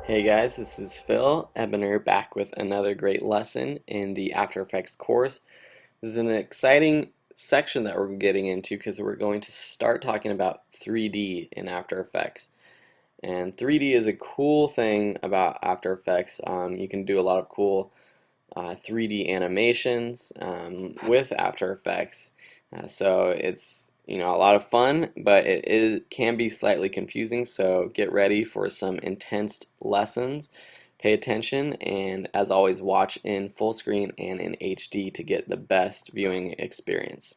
Hey guys, this is Phil Ebiner back with another great lesson in the After Effects course. This is an exciting section that we're getting into because we're going to start talking about 3D in After Effects. And 3D is a cool thing about After Effects. You can do a lot of cool 3D animations with After Effects. So it's a lot of fun, but can be slightly confusing. So get ready for some intense lessons. Pay attention, and as always, watch in full screen and in HD to get the best viewing experience.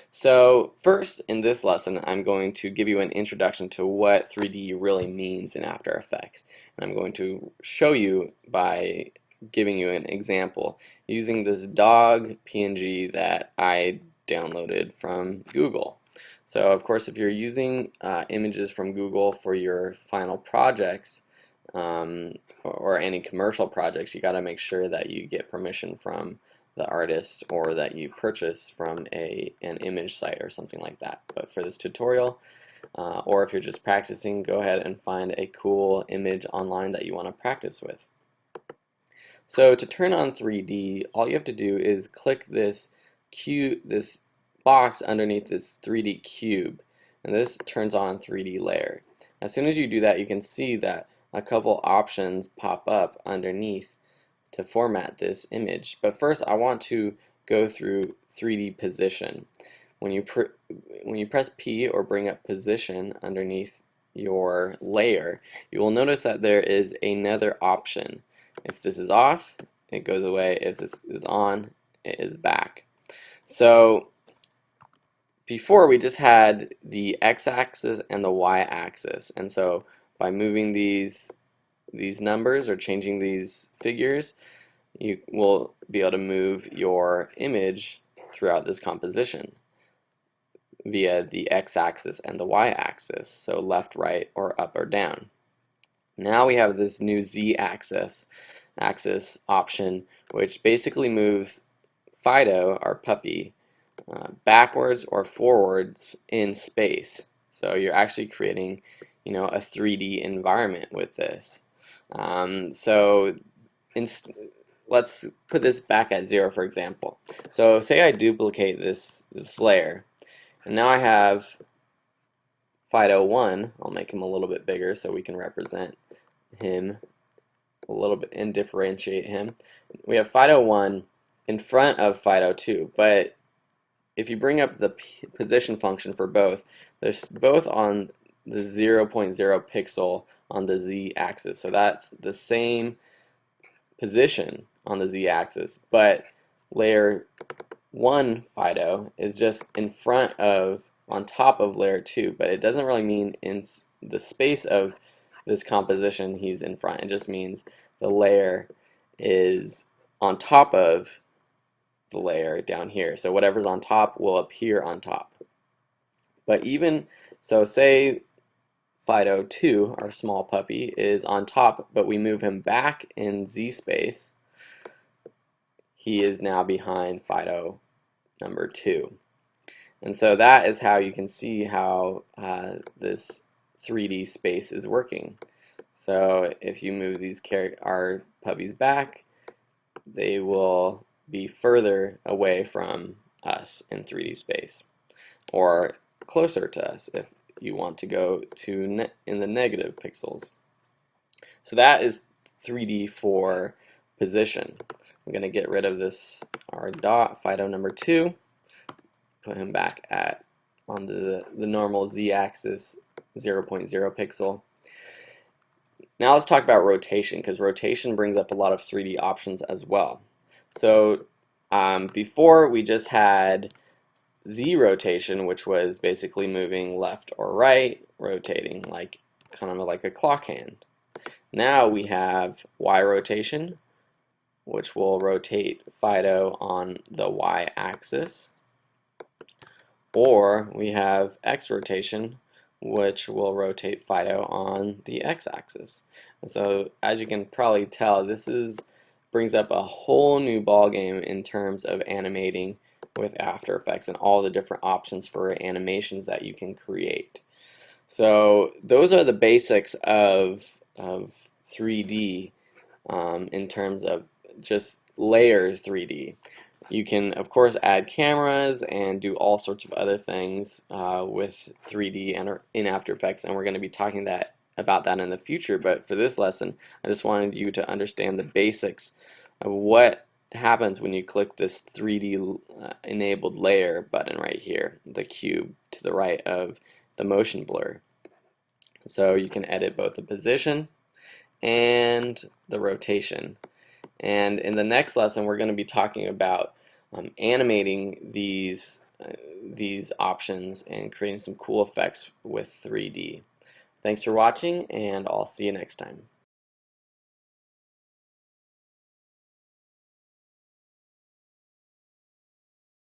So first, in this lesson, I'm going to give you an introduction to what 3D really means in After Effects. And I'm going to show you by giving you an example using this dog PNG that I downloaded from Google. So of course, if you're using images from Google for your final projects or any commercial projects, you got to make sure that you get permission from the artist or that you purchase from an image site or something like that. But for this tutorial, or if you're just practicing, go ahead and find a cool image online that you want to practice with. So to turn on 3D, all you have to do is click this box underneath this 3D cube, and this turns on 3D layer. As soon as you do that, you can see that a couple options pop up underneath to format this image. But first, I want to go through 3D position. When you press P or bring up position underneath your layer, you will notice that there is another option. If this is off, it goes away. If this is on, it is back. So before, we just had the x-axis and the y-axis, and so by moving these numbers or changing these figures, you will be able to move your image throughout this composition via the x-axis and the y-axis, so left, right, or up or down. Now we have this new z-axis option, which basically moves Fido, our puppy, backwards or forwards in space. So you're actually creating, a 3D environment with this. Let's put this back at 0, for example. So say I duplicate this layer, and now I have Fido 1. I'll make him a little bit bigger so we can represent him a little bit and differentiate him. We have Fido 1 in front of Fido 2, but if you bring up the position function for both, they're both on the 0.0 pixel on the z-axis. So that's the same position on the z-axis, but layer 1 Fido is just on top of layer 2, but it doesn't really mean in the space of this composition he's in front. It just means the layer is on top of the layer down here. So whatever's on top will appear on top. But even so, say Fido 2, our small puppy, is on top, but we move him back in Z space, he is now behind Fido number 2. And so that is how you can see how this 3D space is working. So if you move our puppies back, they will be further away from us in 3D space, or closer to us if you want to go to in the negative pixels. So that is 3D for position. I'm going to get rid of our dot Fido number 2, put him back on the normal z-axis 0.0 pixel. Now let's talk about rotation, because rotation brings up a lot of 3D options as well. So before, we just had Z rotation, which was basically moving left or right, rotating kind of like a clock hand. Now we have Y rotation, which will rotate Fido on the y-axis, or we have X rotation, which will rotate Fido on the x-axis. And so, as you can probably tell, this brings up a whole new ballgame in terms of animating with After Effects and all the different options for animations that you can create. So those are the basics of 3D in terms of just layer 3D. You can, of course, add cameras and do all sorts of other things with 3D and in After Effects, and we're going to be talking about that in the future. But for this lesson, I just wanted you to understand the basics of what happens when you click this 3D enabled layer button right here, the cube to the right of the motion blur. So you can edit both the position and the rotation. And in the next lesson, we're going to be talking about animating these options and creating some cool effects with 3D. Thanks for watching, and I'll see you next time.